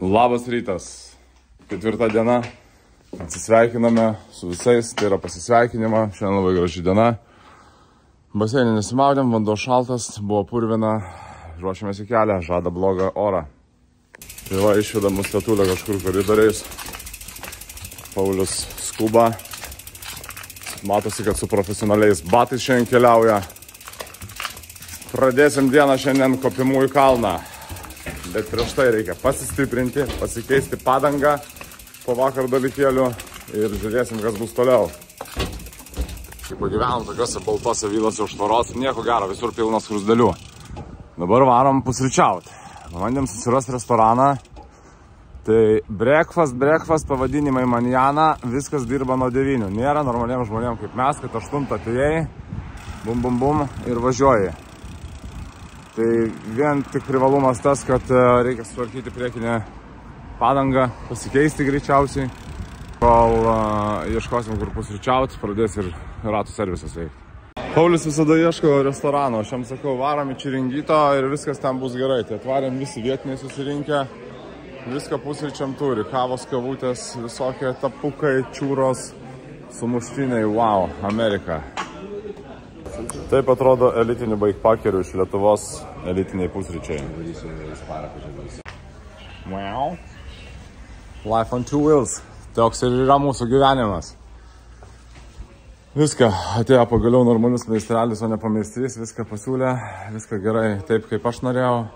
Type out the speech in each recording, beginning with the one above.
Labas rytas. 4 diena. Atsisveikiname su visais. Tai yra pasisveikinimą. Šiandien labai graži diena. Baseinį nesimaudėm, vanduo šaltas, buvo purvina. Ruošiamės į kelią, žada blogą orą. Tai va, išvedam mus Tetulę kažkur koridoriais. Paulius skuba. Matosi, kad su profesionaliais batais šiandien keliauja. Pradėsim dieną šiandien kopimų į kalną. Bet prieš tai reikia pasistiprinti, pasikeisti padangą po vakar dalykėlių ir žiūrėsim, kas bus toliau. Kaip pagyvenom tokiuose baltose vilose už tvoros, nieko gero, visur pilnas krusdelių. Dabar varom pusryčiauti. Bandėm susirasti restoraną. Tai breakfast pavadinimai manjana, viskas dirba nuo 9. Nėra normaliems žmonėms kaip mes, kad 8 atėjai, bum ir važiuoji. Tai vien tik privalumas tas, kad reikia sutvarkyti priekinę padangą, pasikeisti greičiausiai. Kol ieškosim, kur pusryčiauti, pradės ir ratų servisas veikti. Paulius visada ieško restorano, aš jam sakau, varom į Čiringito ir viskas ten bus gerai. Tai atvarėm visi vietiniai susirinkę, viską pusryčiam turi, kavos, kavutės, visokie tapukai, čiūros, sumuštiniai, wow, Amerika. Taip atrodo elitinių baikpakerių iš Lietuvos elitiniai pusryčiai. Wow. Life on two wheels. Toks ir yra mūsų gyvenimas. Viską atėjo pagaliau normalius meistrelis, o ne pameistrys. Viską pasiūlė, viską gerai, taip kaip aš norėjau.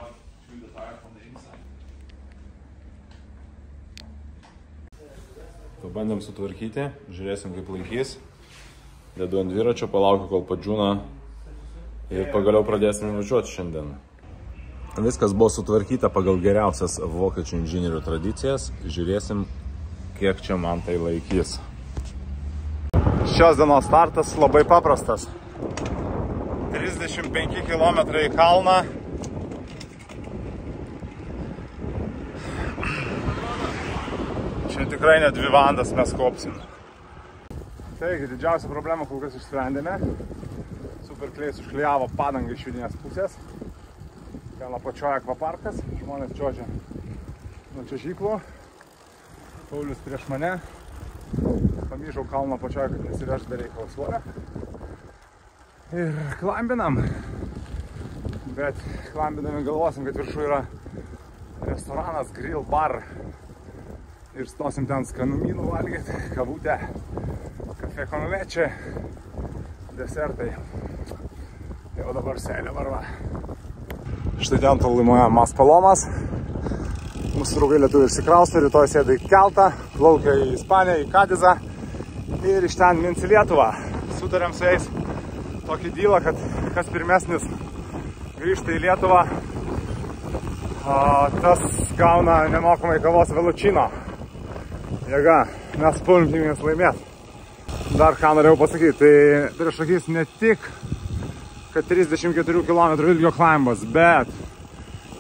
Pabandėm sutvarkyti, žiūrėsim kaip laikys. Dedu ant dviračio, palaukiu, kol padžiūna ir pagaliau pradėsim važiuoti šiandien. Viskas buvo sutvarkyta pagal geriausias vokiečių inžinierių tradicijas. Žiūrėsim, kiek čia man tai laikys. Šios dienos startas labai paprastas. 35 km į kalną. Čia tikrai ne 2 valandas mes kopsim. Taigi, didžiausia problema kol kas išsprendėme. Superkleis užklijavo padangą iš vidinės pusės. Ten apačioje akvaparkas. Žmonės čiuožia nuo čiuožyklų. Paulius prieš mane. Pamyžau kalną apačioje, kad nesireš be reikalo svorio. Ir klambinam. Bet klambinami galvosim, kad viršų yra restoranas Grill Bar. Ir stosim ten skanumynų valgyti, kavutę, kafe konvečia, desertai. Jau dabar seilė varva. Štai ten tolimoje Maspalomas. Mūsų draugai lietuviai išsikraustė, rytoj sėda į keltą, plaukia į Ispaniją, į Kadizą ir iš ten mins į Lietuvą. Sutarėm su jais tokį dylą, kad kas pirmesnis grįžta į Lietuvą, tas gauna nemokamai kavos velučino. Jėga, mes puolim tikimės laimėti. Dar ką norėjau pasakyti, tai prieš akis ne tik, kad 34 km ilgio klaimbas, bet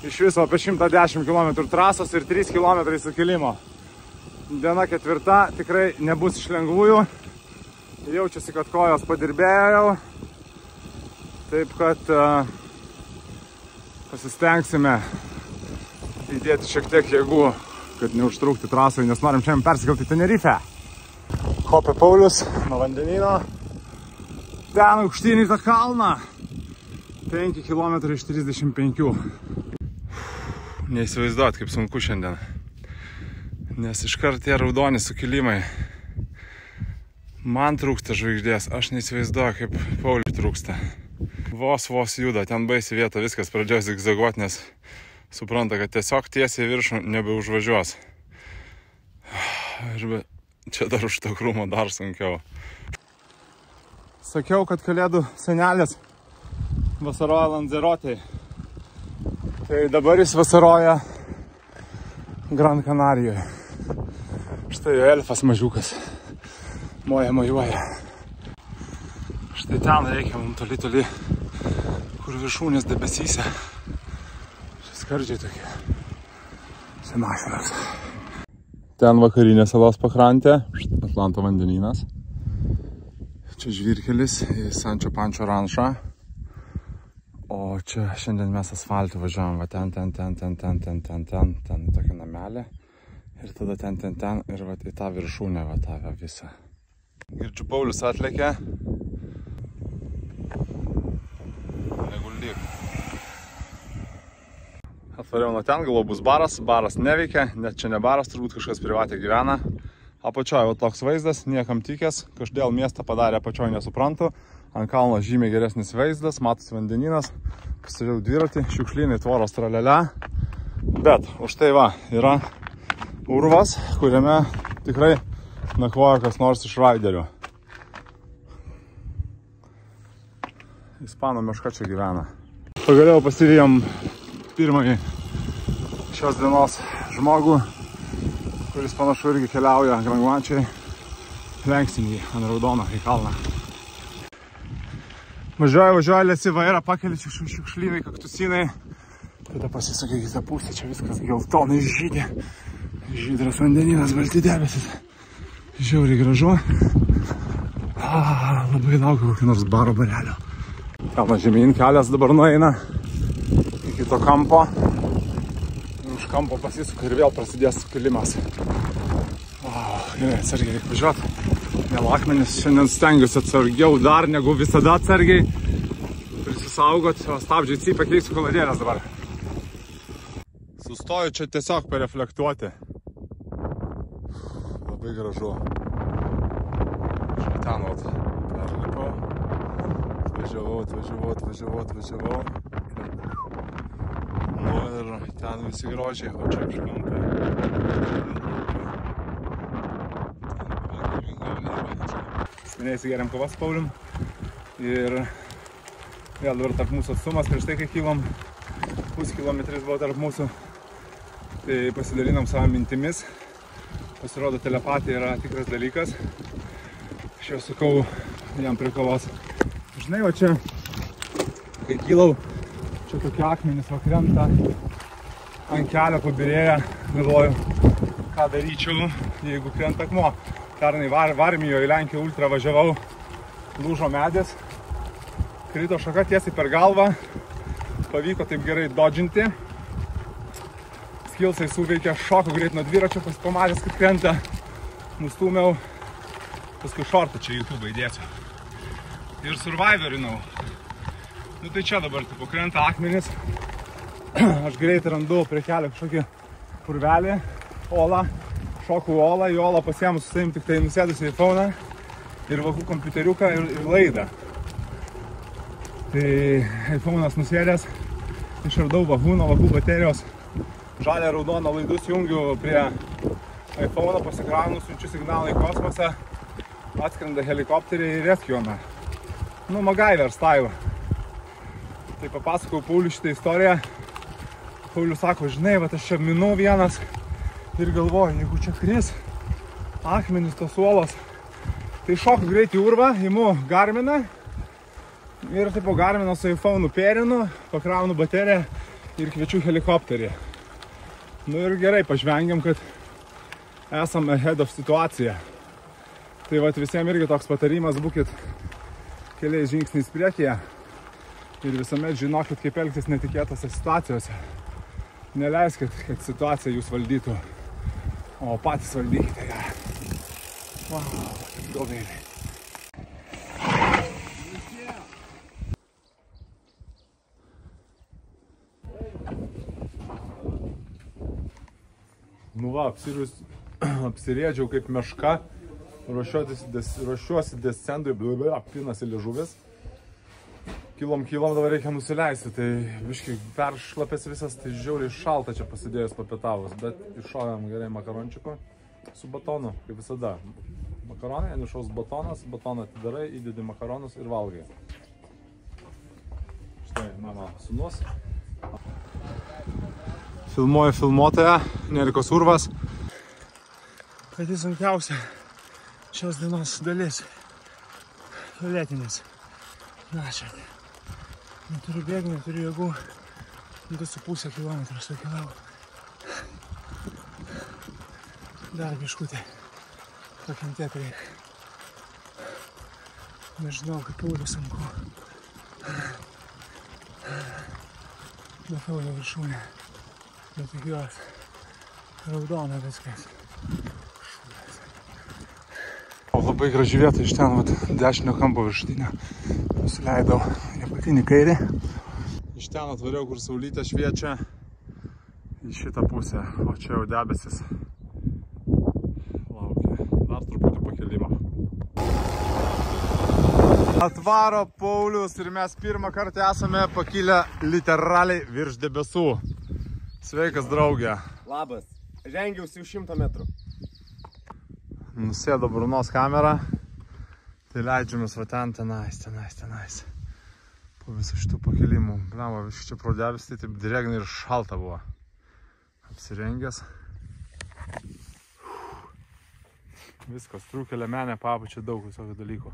iš viso apie 110 km trasos ir 3 km sukilimo. Diena 4 tikrai nebus iš lengvųjų. Jaučiasi, kad kojos padirbėjo jau. Taip, kad pasistengsime įdėti šiek tiek jėgų, kad neužtrukti trasoje, nes norim šiandien persikelti į Tenerifę. Kopia Paulius nuo vandenyno. Ten aukštyn į tą kalną. 5 km iš 35. Neįsivaizduot, kaip sunku šiandien. Nes iškart tie raudoni sukilimai. Man trūksta žvaigždės. Aš neįsivaizduoju, kaip Pauliui trūksta. Vos juda. Ten baisi vieta, viskas pradėjo zigzaguoti, nes supranta, kad tiesiog tiesiai viršų nebeužvažiuos. Ir čia dar už to krūmo dar sunkiau. Sakiau, kad kalėdų senelis vasaroja Lanzerotėj. Tai dabar jis vasaroja Gran Canarijoje. Štai jo elfas mažiukas. Mojuoja. Štai ten reikia mums toli, kur viršūnės debesyse. Skardžiai tokie. Senašinas. Ten vakarinė salos pakrantė, Atlanto vandenynas. Čia žvyrkelis į Sančio Pančio rančą. O O čia šiandien mes asfaltu važiavam, va ten, tokį namelį. Ir tada ten, ir va į tą viršūnę, va tą visą. Girdžiu, Paulius atlėkė. Neguldyk. Atvariau nuo ten, galvo bus baras, baras neveikia, net čia ne baras, turbūt kažkas privatė gyvena. Apačioje va toks vaizdas, niekam tikęs, každėl miestą padarė apačioje nesuprantu. Ant kalno žymiai geresnis vaizdas, matosi vandeninas, pasižiūrėjau dviratį, šiukšlynai, tvoros, tralelė. Bet už tai va, yra urvas, kuriame tikrai nakvoja kas nors iš raiderių. Ispanų meška čia gyvena. Pagaliau pasivijom pirmąjį šios dienos žmogų, kuris panašu irgi keliauja Grangvančiai. Lenksim jį ant raudono į kalną. Važiuoja, lėsi vairą, pakeli šiukšlynai, kaktusinai. Tada pasisukia į kitą pusę, čia viskas geltonai žydė. Žydras vandeninas, balti debesis. Žiauriai gražu. Labai laukiu kokį nors baro barelio. Kalno žemyn kelias dabar nueina iki to kampo. Už kampo pasisuka ir vėl prasidės kilimas. Gerai, atsargiai reikia važiuoti. Vėl akmenis, šiandien stengiuosi atsargiau dar negu visada atsargiai prisisaugot, o stabdžiai cypia, keisiu kaladėlės dabar. Sustoju čia tiesiog pareflektuoti. Labai gražu. Štai ten vat, perlipau. Atvažiavau. Nu ir ten visi grožiai, o čia apškampai. Seniai įsigeriam kavas su Paulium ir vėl dabar tarp mūsų atstumas, prieš tai kai kilom, puskilometris buvo tarp mūsų, tai pasidalinom savo mintimis. Pasirodo, telepatija yra tikras dalykas. Aš jau sakau jam prie kavos. Žinai, va čia, kai kilau, čia tokie akmenys va krenta ant kelio pabirėję, galvoju, ką daryčiau, jeigu krenta akmuo. Pernai Varmijoje į Lenkiją ultra važiavau, lūžo medis, krito šaka tiesiai per galvą, pavyko taip gerai dodžinti. Skilsai suveikė, šoko greit nuo dviračio, pamatęs, kad krenta, nustūmiau, paskui šortą čia YouTube įdėsiu. Ir survivorinau. Nu tai čia dabar tipo krenta akmenis, aš greit randu prie kelio kažkokį purvelį, olą. Šokau olą, į olą pasiėmus su savim tik tai nusėdusi į iPhone'ą ir vakų kompiuteriuką ir laidą. Tai iPhone'as nusėdęs, išradau nuo vakų baterijos, žalia raudoną laidus jungiu prie iPhone'o, pasikraunu, siunčiu signalą į kosmosą, atskrenda helikopteriai ir rescue'ome. Nu, MacGyver style. Tai papasakau Pauliui šitą istoriją. Paulius sako, žinai, va aš čia minau vienas. Ir galvoju, jeigu čia kris akmenis tos uolos, tai šoku greit į urvą, imu Garminą ir taip po Garmino su iPhone'u perinu, pakraunu bateriją ir kviečiu helikopterį. Nu ir gerai, pažvengiam, kad esam ahead of situaciją. Tai vat visiems irgi toks patarimas, būkit keliais žingsniais priekyje ir visuomet žinokit, kaip elgtis netikėtose situacijose. Neleiskit, kad situacija jūs valdytų. O patys valdykite ją. Wow, let's go, baby. Nu va, apsirėdžiau kaip meška, ruošiuosi descendui, pinasi liežuvis. Kilom, dabar reikia nusileisti, tai biškai peršlapės visas, tai žiauriai šalta čia pasidėjus papietavus, bet iššovėm gerai makarončiko su batonu, kaip visada. Makaronai, nušaus batonas, batoną atidarai, įdedi makaronus ir valgai. Štai mano sūnus. Filmuoju filmuotoją, Nerikos urvas. Pati sunkiausia šios dienos dalis, lėtinis. Na, čia. Neturiu bėgti, neturiu jėgų. 2,5 kilometrų sukilau. Dar biškutį pakentėti reikia. Nežinau, kaip Pauliui sunku. Befaurio viršūnė. Bet tikiuosi, raudona viskas. Labai graži vieta iš ten, dešinio kampo viršutinio. Nusileidau į apatinį kairį. Iš ten atvariau, kur saulytė šviečia į šitą pusę, o čia jau debesis. Laukia. Dar truputį pakilimo. Atvaro Paulius ir mes pirmą kartą esame pakilę literaliai virš debesų. Sveikas, draugė. Labas. Žengiausi už 100 metrų. Nusėdo burnos kamerą. Tai leidžiamės va ten, tenais. Po visų šitų pakilimų. Blema, vis čia prodėlis, tai taip drėgna ir šalta buvo. Apsirengęs. Viskas, trūkė lemenė, papučia daug visokių dalykų.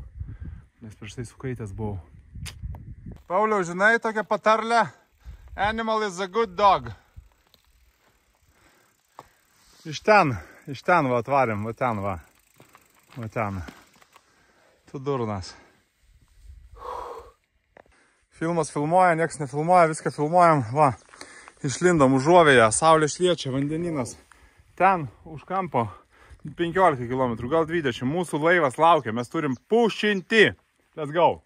Nes prieš tai sukaitęs buvau. Pauliau, žinai tokią patarlę? Animal is a good dog. Iš ten va atvarėm, va ten. Tu durnas. Filmas filmuoja, nieks nefilmuoja, viską filmuojam, va. Išlindom užuovėje, saulė šviečia, vandeninas. Ten, už kampo, 15 km, gal 20, mūsų laivas laukia, mes turim pušinti. Let's go.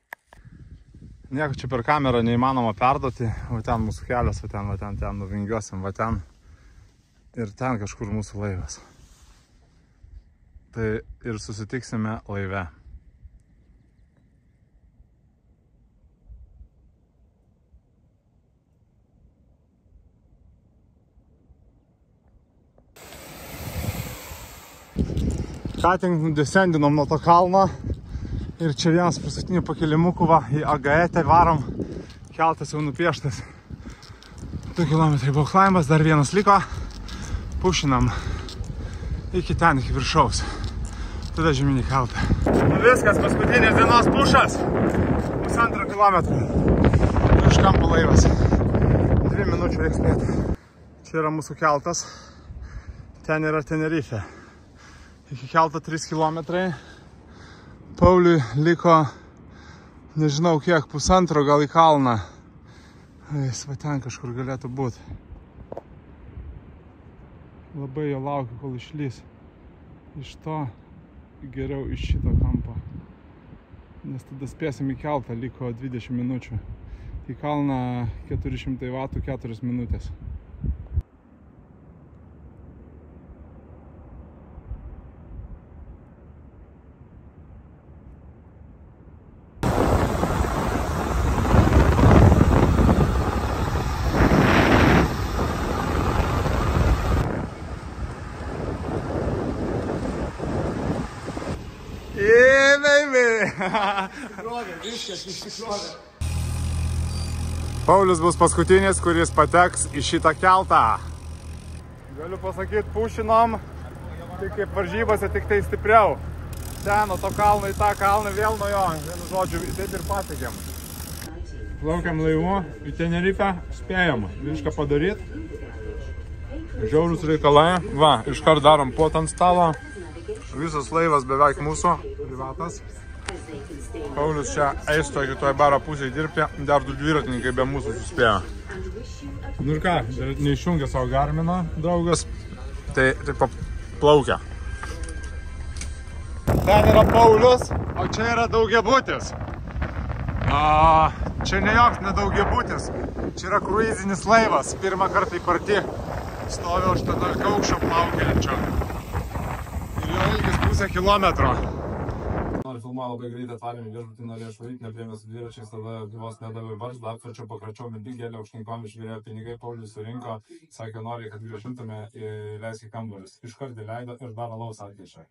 Nieko čia per kamerą neįmanoma perduoti, va ten mūsų kelias, va ten, nuvingiuosim, va ten. Ir ten kažkur mūsų laivas. Tai ir susitiksime laive. Ką tik desendinom nuo to kalno ir čia vienas paskutinių pakilimukų va, į Agaetę varom. Keltas jau nupieštas. 2 kilometrai buvo klaimas, dar vienas liko. Pušinam iki ten, iki viršaus. Tada žemyn į keltą. Viskas, paskutinės dienos pušas. 1,5 kilometrų. Iš kampo laivas. 2 minučių reiks spėti. Čia yra mūsų keltas. Ten yra Tenerife. Iki kelto 3 kilometrai. Pauliui liko, nežinau kiek, 1,5 gal į kalną. Jis va ten kažkur galėtų būti. Labai jo laukiu, kol išlys. Iš to geriau iš šito kampo. Nes tada spėsim į keltą, liko 20 minučių. Į kalną 400 vatų 4 minutės. Paulius bus paskutinis, kuris pateks į šitą keltą. Galiu pasakyti, pušinom, tik kaip varžybose, tik tai stipriau. Ten, nuo to kalno į tą kalną, vėl nuo jo, vienu žodžiu, taip ir pasiekėm. Plaukiam laivu į Tenerife, spėjom viską padaryti. Žiaurūs reikalai. Va, iškart darom puotą ant stalo. Visas laivas beveik mūsų, privatas. Paulius čia eis toj kitoj baro pusėje dirbti, dar 2 dviratininkai be mūsų suspėjo. Nu ir ką, neišjungė savo Garmino draugas, tai taip plaukia. Ten yra Paulius, o čia yra daugiabutis. Čia ne joks nedaugiabutis, čia yra kruizinis laivas, pirmą kartą į partį stoviu 18 aukščio plaukiančio. Ir jo ilgis 0,5 kilometro. Noriu filmuoju labai greit atvarėm į viešbutį, norėjau išvaryti, nepriėmė su dviračiais, tada vos nedavė barzdą, apverčiau, pakračiau mindigėlę, aukštinkom išvirėjo pinigai, Paulius surinko, sakė, nori, kad grįžintume į leiskį kambarius. Iškart įleido ir dar alaus atkišė.